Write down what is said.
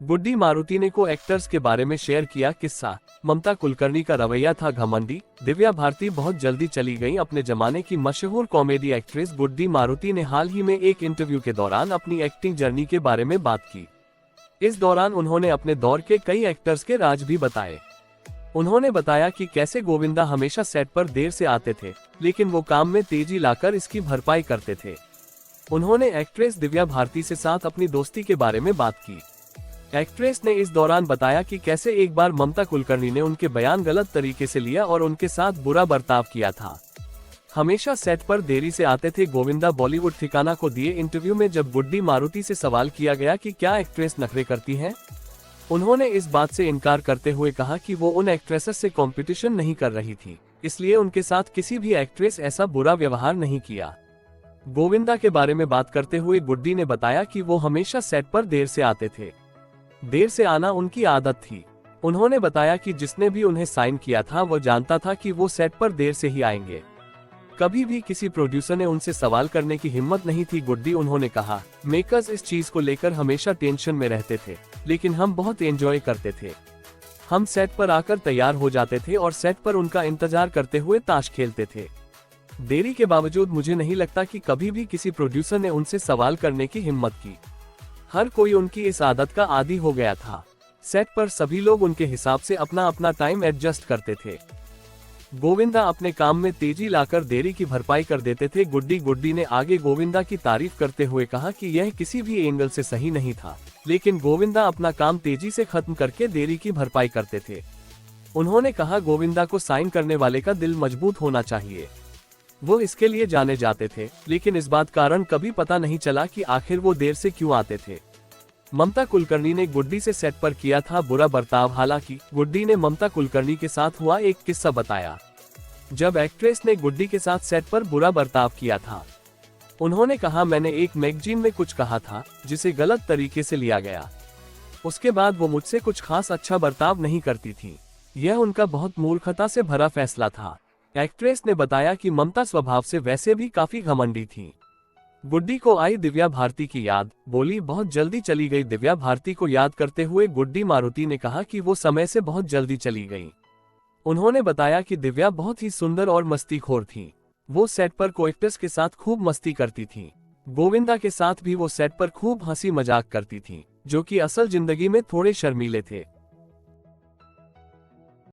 गुड्डी मारुति ने को एक्टर्स के बारे में शेयर किया किस्सा। ममता कुलकर्णी का रवैया था घमंडी। दिव्या भारती बहुत जल्दी चली गईं। अपने जमाने की मशहूर कॉमेडी एक्ट्रेस गुड्डी मारुति ने हाल ही में एक इंटरव्यू के दौरान अपनी एक्टिंग जर्नी के बारे में बात की। इस दौरान उन्होंने अपने दौर के कई एक्टर्स के राज भी बताए। उन्होंने बताया कि कैसे गोविंदा हमेशा सेट पर देर से आते थे, लेकिन वो काम में तेजी लाकर इसकी भरपाई करते थे। उन्होंने एक्ट्रेस दिव्या भारती से साथ अपनी दोस्ती के बारे में बात की। एक्ट्रेस ने इस दौरान बताया कि कैसे एक बार ममता कुलकर्णी ने उनके बयान गलत तरीके से लिया और उनके साथ बुरा बर्ताव किया था। हमेशा सेट पर देरी से आते थे गोविंदा। बॉलीवुड ठिकाना को दिए इंटरव्यू में जब गुड्डी मारुति से सवाल किया गया कि क्या एक्ट्रेस नखरे करती हैं, उन्होंने इस बात से इनकार करते हुए कहा कि वो उन एक्ट्रेसेस से कंपटीशन नहीं कर रही थी, इसलिए उनके साथ किसी भी एक्ट्रेस ऐसा बुरा व्यवहार नहीं किया। गोविंदा के बारे में बात करते हुए गुड्डी ने बताया कि वो हमेशा सेट पर देर से आते थे। देर से आना उनकी आदत थी। उन्होंने बताया कि जिसने भी उन्हें साइन किया था वो जानता था कि वो सेट पर देर से ही आएंगे। कभी भी किसी प्रोड्यूसर ने उनसे सवाल करने की हिम्मत नहीं थी। गुड्डी उन्होंने कहा, मेकर्स इस चीज को लेकर हमेशा टेंशन में रहते थे, लेकिन हम बहुत एंजॉय करते थे। हम सेट पर आकर तैयार हो जाते थे और सेट पर उनका इंतजार करते हुए ताश खेलते थे। देरी के बावजूद मुझे नहीं लगता कि कभी भी किसी प्रोड्यूसर ने उनसे सवाल करने की हिम्मत की। हर कोई उनकी इस आदत का आदी हो गया था। सेट पर सभी लोग उनके हिसाब से अपना अपना टाइम एडजस्ट करते थे। गोविंदा अपने काम में तेजी लाकर देरी की भरपाई कर देते थे। गुड्डी ने आगे गोविंदा की तारीफ करते हुए कहा कि यह किसी भी एंगल से सही नहीं था, लेकिन गोविंदा अपना काम तेजी से खत्म करके देरी की भरपाई करते थे। उन्होंने कहा, गोविंदा को साइन करने वाले का दिल मजबूत होना चाहिए। वो इसके लिए जाने जाते थे, लेकिन इस बात कारण कभी पता नहीं चला कि आखिर वो देर से क्यों आते थे। ममता कुलकर्णी ने गुड्डी से सेट पर किया था बुरा बर्ताव। हालांकि गुड्डी ने ममता कुलकर्णी के साथ हुआ एक किस्सा बताया, जब एक्ट्रेस ने गुड्डी के साथ सेट पर बुरा बर्ताव किया था। उन्होंने कहा, मैंने एक मैगजीन में कुछ कहा था जिसे गलत तरीके से लिया गया। उसके बाद वो मुझसे कुछ खास अच्छा बर्ताव नहीं करती थी। यह उनका बहुत मूर्खता से भरा फैसला था। एक्ट्रेस ने बताया कि ममता स्वभाव से वैसे भी काफी घमंडी थी। गुड्डी को आई दिव्या भारती की याद। बोली, बहुत जल्दी चली गई। दिव्या भारती को याद करते हुए गुड्डी मारुति ने कहा कि वो समय से बहुत जल्दी चली गई। उन्होंने बताया कि दिव्या बहुत ही सुंदर और मस्तीखोर थी। वो सेट पर को-एक्टर्स के साथ खूब मस्ती करती थी। गोविंदा के साथ भी वो सेट पर खूब हंसी मजाक करती थी, जो कि असल जिंदगी में थोड़े शर्मीले थे।